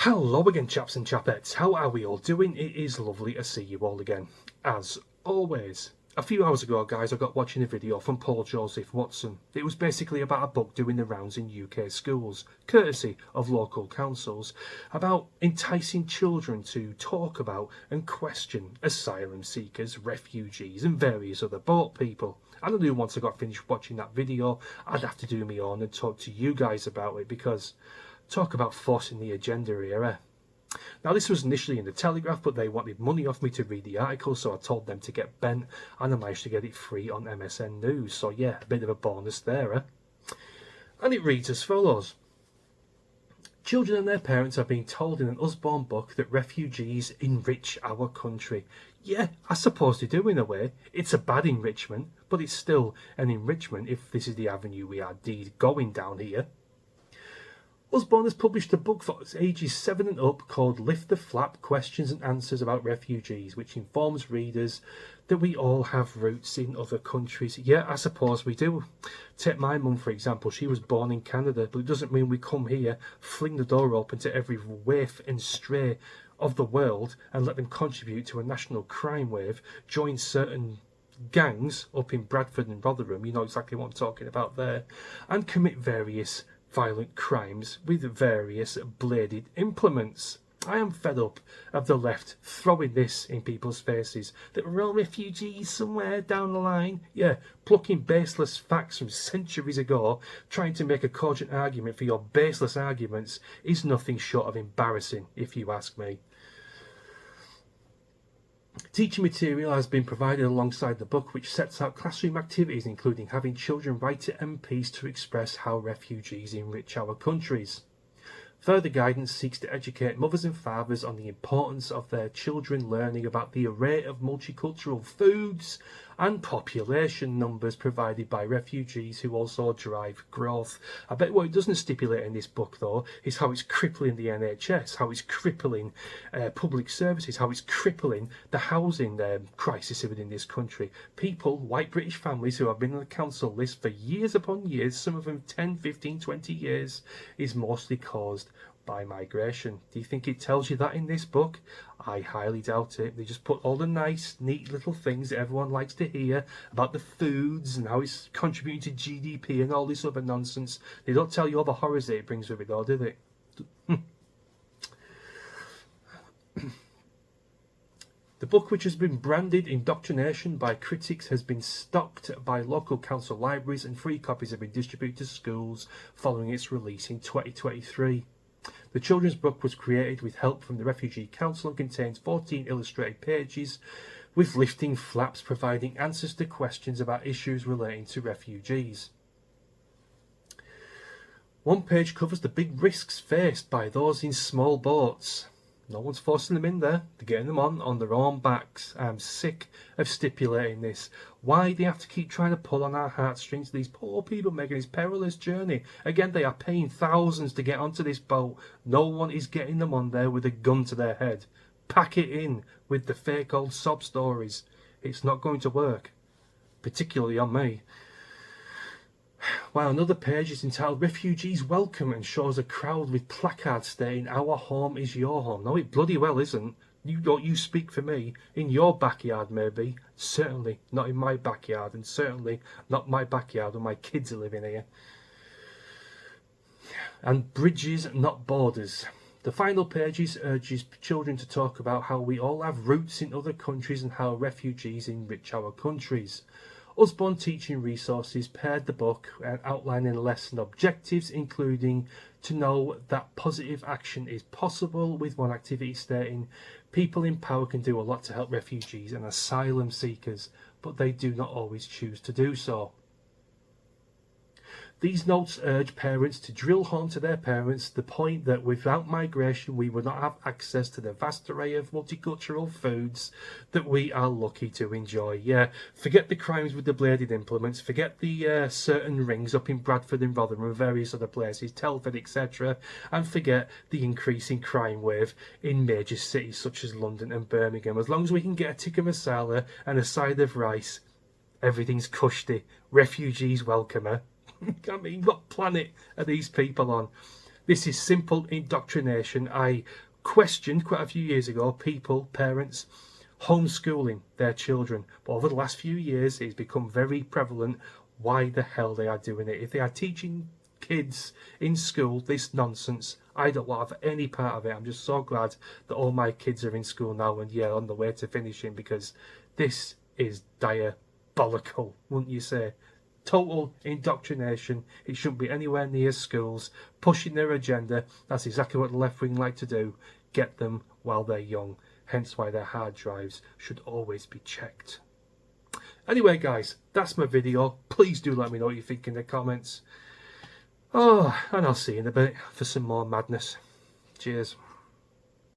Hello again, chaps and chapettes. How are we all doing? It is lovely to see you all again, as always. A few hours ago, guys, I got watching a video from Paul Joseph Watson. It was basically about a book doing the rounds in UK schools, courtesy of local councils, about enticing children to talk about and question asylum seekers, refugees and various other boat people. And I knew once I got finished watching that video, I'd have to do my own and talk to you guys about it, because talk about forcing the agenda here, eh? Now, this was initially in the Telegraph, but they wanted money off me to read the article, so I told them to get bent, and I managed to get it free on MSN News. So yeah, a bit of a bonus there, eh? And it reads as follows. Children and their parents are being told in an Usborne book that refugees enrich our country. Yeah, I suppose they do in a way. It's a bad enrichment, but it's still an enrichment if this is the avenue we are indeed going down here. Usborne has published a book for ages 7 and up called Lift the Flap, Questions and Answers about Refugees, which informs readers that we all have roots in other countries. Yeah, I suppose we do. Take my mum, for example. She was born in Canada, but it doesn't mean we come here, fling the door open to every waif and stray of the world and let them contribute to a national crime wave, join certain gangs up in Bradford and Rotherham, you know exactly what I'm talking about there, and commit various violent crimes with various bladed implements. I am fed up of the left throwing this in people's faces, that we're all refugees somewhere down the line. Yeah, plucking baseless facts from centuries ago, trying to make a cogent argument for your baseless arguments is nothing short of embarrassing, if you ask me. Teaching material has been provided alongside the book, which sets out classroom activities including having children write to MPs to express how refugees enrich our countries. Further guidance seeks to educate mothers and fathers on the importance of their children learning about the array of multicultural foods and population numbers provided by refugees who also drive growth. I bet what it doesn't stipulate in this book, though, is how it's crippling the NHS, how it's crippling public services, how it's crippling the housing crisis within this country. People, white British families who have been on the council list for years upon years, some of them 10, 15, 20 years, is mostly caused by migration. Do you think it tells you that in this book? I highly doubt it. They just put all the nice, neat little things that everyone likes to hear about the foods and how it's contributing to GDP and all this other nonsense. They don't tell you all the horrors that it brings with it, though, do they? The book, which has been branded indoctrination by critics, has been stocked by local council libraries, and free copies have been distributed to schools following its release in 2023. The children's book was created with help from the Refugee Council and contains 14 illustrated pages with lifting flaps providing answers to questions about issues relating to refugees. One page covers the big risks faced by those in small boats. No one's forcing them in there. They're getting them on their own backs. I'm sick of stipulating this. Why do they have to keep trying to pull on our heartstrings? These poor people making this perilous journey. Again, they are paying thousands to get onto this boat. No one is getting them on there with a gun to their head. Pack it in with the fake old sob stories. It's not going to work. Particularly on me. While another page is entitled Refugees Welcome and shows a crowd with placards stating our home is your home. No, it bloody well isn't. You speak for me. In your backyard maybe. Certainly not in my backyard, and certainly not my backyard when my kids are living here. And bridges, not borders. The final pages urges children to talk about how we all have roots in other countries and how refugees enrich our countries. Usborne Teaching Resources paired the book and outlining lesson objectives, including to know that positive action is possible, with one activity stating people in power can do a lot to help refugees and asylum seekers, but they do not always choose to do so. These notes urge parents to drill home to their parents the point that without migration we would not have access to the vast array of multicultural foods that we are lucky to enjoy. Yeah, forget the crimes with the bladed implements, forget the certain rings up in Bradford and Rotherham and various other places, Telford, etc., and forget the increasing crime wave in major cities such as London and Birmingham. As long as we can get a tikka masala and a side of rice, everything's cushy. Refugees welcome her. I mean, what planet are these people on? This is simple indoctrination. I questioned quite a few years ago parents, homeschooling their children, but over the last few years it's become very prevalent why the hell they are doing it. If they are teaching kids in school this nonsense, I don't want to have any part of it. I'm just so glad that all my kids are in school now and yeah, on the way to finishing, because this is diabolical, wouldn't you say? Total indoctrination. It shouldn't be anywhere near schools. Pushing their agenda. That's exactly what the left wing like to do. Get them while they're young. Hence why their hard drives should always be checked. Anyway, guys, that's my video. Please do let me know what you think in the comments. Oh, and I'll see you in a bit for some more madness. Cheers.